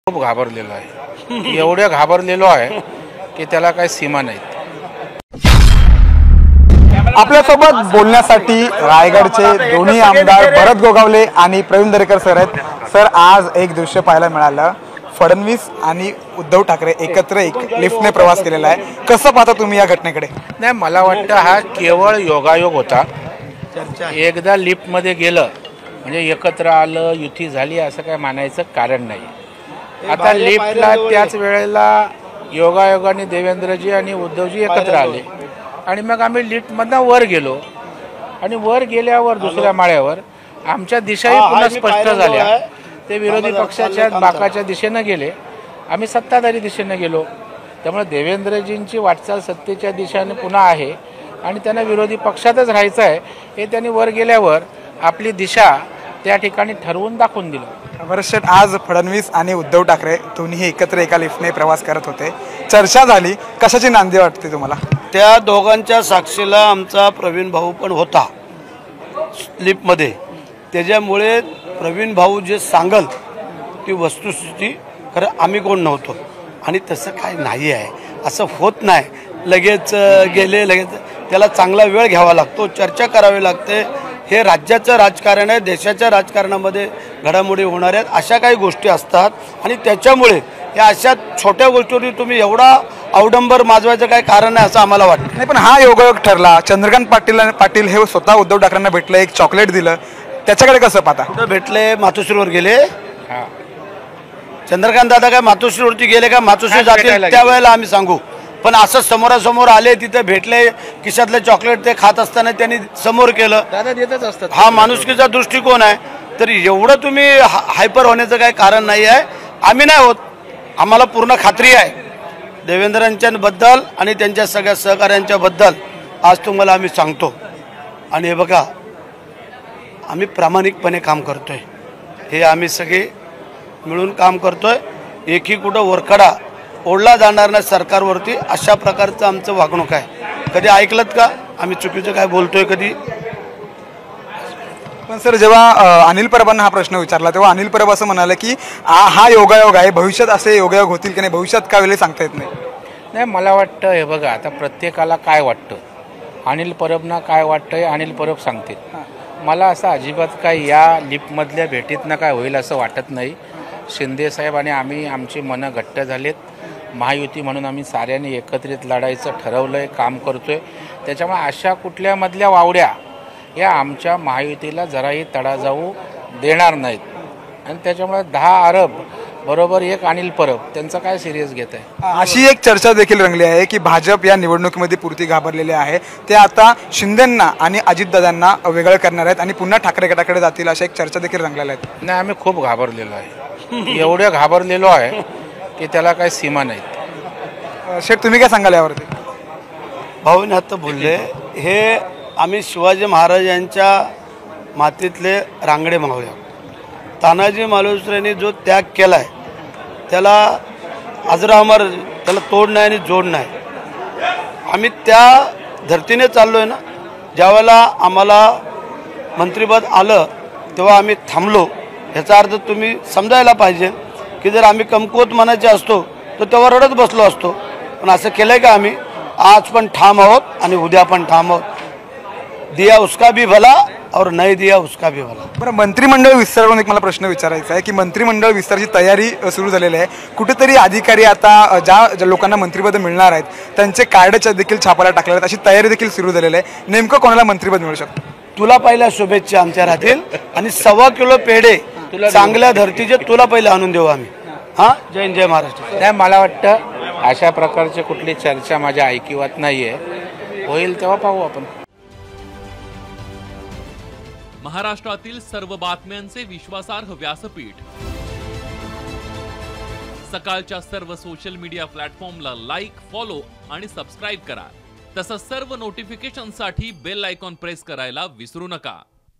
खूप घाबरलेलो आहे, एवढे घाबरलेलो आहे की त्याला काही सीमा नाहीत। आपल्यासोबत बोलण्यासाठी रायगडचे दोन्ही आमदार भरत गोगावले आणि प्रवीण दरेकर सर आहेत। सर, आज एक दृश्य पाहायला मिळालं, फडणवीस आणि उद्धव ठाकरे एकत्र एक लिफ्टने प्रवास केलेला आहे। कसं पाहता तुम्ही या घटनेकडे? नाही, मला वाटतं हा केवळ योगायोग होता। एकदा लिफ्टमध्ये गेलं म्हणजे एकत्र आलं, युती झाली असं काय मानायचं कारण नाही। आता लिफ्टला त्याच वेळेला योगायोगाने देवेंद्रजी आणि उद्धवजी एकत्र आले आणि मग आम्ही लिफ्टमधनं वर गेलो आणि वर गेल्यावर दुसऱ्या माळ्यावर आमच्या दिशाही पुन्हा स्पष्ट झाल्या। ते विरोधी पक्षाच्या बाकाच्या दिशेनं गेले, आम्ही सत्ताधारी दिशेनं गेलो। त्यामुळे देवेंद्रजींची वाटचाल सत्तेच्या दिशेने पुन्हा आहे आणि त्यांना विरोधी पक्षातच राहायचं आहे हे त्यांनी वर गेल्यावर आपली दिशा त्या ठिकाणी ठरवून दाखवून दिलं। वर्षात आज फडणवीस आणि उद्धव ठाकरे दोन्ही एकत्र एका लिफ्टने प्रवास करत होते, चर्चा झाली, कशाची नांदी वाटते तुम्हाला? त्या दोघांच्या साक्षीला आमचा प्रवीण भाऊ पण होता लिफ्टमध्ये, त्याच्यामुळे प्रवीण भाऊ जे सांगल ती वस्तुस्थिती खरं आम्ही कोण नव्हतो आणि तसं काय नाही आहे, असं होत नाही। लगेच गेले, लगेच त्याला चांगला वेळ घ्यावा लागतो, चर्चा करावी लागते। हे राज्याचं राजकारण आहे, देशाच्या राजकारणामध्ये घडामोडी होणार आहेत, अशा काही गोष्टी असतात आणि त्याच्यामुळे या अशा छोट्या गोष्टींवर तुम्ही एवढा अवडंबर माजवायचं काय कारण आहे असं आम्हाला वाटतं नाही। पण हा योगायोग ठरला, चंद्रकांत पाटील हे स्वतः उद्धव ठाकरेंना भेटले, एक चॉकलेट दिलं, त्याच्याकडे कसं पाहता? कुठं भेटले? मातोश्रीवर गेले। चंद्रकांत दादा काय मातोश्रीवरती गेले का? मातोश्री जातील त्यावेळेला आम्ही सांगू, पण असं समोरासमोर आले, तिथे भेटले, खिशातले चॉकलेट ते खात असताना त्यांनी समोर केलं, दादा देतच असतात। हा माणुसकीचा दृष्टिकोन आहे। तर एवढं तुम्ही हायपर होण्याचं काही कारण नाही आहे, आम्ही नाही होत। आम्हाला पूर्ण खात्री आहे देवेंद्रांच्याबद्दल आणि त्यांच्या सगळ्या सहकाऱ्यांच्या बद्दल। आज तुम्हाला आम्ही सांगतो आणि हे बघा, आम्ही प्रामाणिकपणे काम करतोय, हे आम्ही सगळे मिळून काम करतोय। एकही कुठं वरखडा ओढला जाणार नाही सरकारवरती, अशा प्रकारचं आमचं वागणूक आहे। कधी ऐकलत का आम्ही चुकीचं काय बोलतोय कधी? पण सर, जेव्हा अनिल परबांना हा प्रश्न विचारला तेव्हा अनिल परब असं म्हणाले की हा योगायोग आहे, भविष्यात असे योगायोग होतील की नाही, भविष्यात का वेळेला सांगता येत नाही। नाही, मला वाटतं हे बघा, आता प्रत्येकाला काय वाटतं, अनिल परबना काय वाटतंय अनिल परब सांगतील। मला असं अजिबात काय या लिफ्टमधल्या भेटीतनं काय होईल असं वाटत नाही। शिंदे साहेब आणि आम्ही, आमची मनं घट्ट झालेत, महायुती म्हणून आम्ही साऱ्यांनी एकत्रित लढायचं ठरवलं आहे, काम करतो आहे। त्याच्यामुळे अशा कुठल्या मधल्या वावड्या या आमच्या महायुतीला जराही तडा जाऊ देणार नाहीत आणि त्याच्यामुळे 10 अरब बरोबर एक अनिल परब त्यांचं काय सिरियस घेत आहे। अशी एक चर्चा देखील रंगली आहे की भाजप या निवडणुकीमध्ये पुरती घाबरलेले आहे, ते आता शिंदेंना आणि अजितदादांना वेगळं करणार आहेत आणि पुन्हा ठाकरे गटाकडे जातील, अशा एक चर्चा देखील रंगलेल्या आहेत। नाही, आम्ही खूप घाबरलेलो आहे, एवढे घाबरलेलो आहे की त्याला काही सीमा नाहीत। शेठ, तुम्ही काय सांगाल यावरती? भाऊने आता बोलले, हे आम्ही शिवाजी महाराजांच्या मातीतले रांगडे मावळे। तानाजी मालुसरेंनी जो त्याग केला आहे त्याला अजरा अमर, त्याला तोड नाही आणि जोड नाही। आम्ही त्या धर्तीने चाललो आहे ना। ज्यावेळेला आम्हाला मंत्रिपद आलं तेव्हा आम्ही थांबलो, याचा अर्थ तुम्ही समजायला पाहिजे की जर आम्ही कमकुवत मनाचे असतो तर तेव्हा रडत बसलो असतो, पण असं केलं आहे का आम्ही? आज पण ठाम आहोत आणि उद्या पण ठाम आहोत। दिया उसका भी भला और नहीं दिया उसका भी भला। बरं, मंत्रिमंडळ विस्तारावरून एक मला प्रश्न विचारायचा आहे की मंत्रिमंडळ विस्ताराची तयारी सुरू झालेली आहे, कुठेतरी अधिकारी आता ज्या लोकांना मंत्रिपद मिळणार आहेत त्यांचे कार्डच्या देखील छापायला टाकले आहेत, अशी तयारी देखील सुरू झालेली आहे। नेमकं कोणाला मंत्रिपद मिळू शकतं? तुला पहिल्या शुभेच्छा आमच्या राहतील आणि 1.25 किलो पेढे चांगल्या धर्तीचे तुला पहिले आणून देऊ आम्ही। हां, जय जय महाराष्ट्र। नाही, मला वाटतं अशा प्रकारची कुठली चर्चा माझ्या ऐकिवात नाही आहे, होईल तेव्हा पाहू आपण। महाराष्ट्रातील सर्व बातम्यांचे विश्वासार्ह व्यासपीठ, सकाळच्या सर्व सोशल मीडिया प्लॅटफॉर्मला लाईक, फॉलो आणि सबस्क्राईब करा। तसंच सर्व नोटिफिकेशनसाठी बेल आयकॉन प्रेस करायला विसरू नका।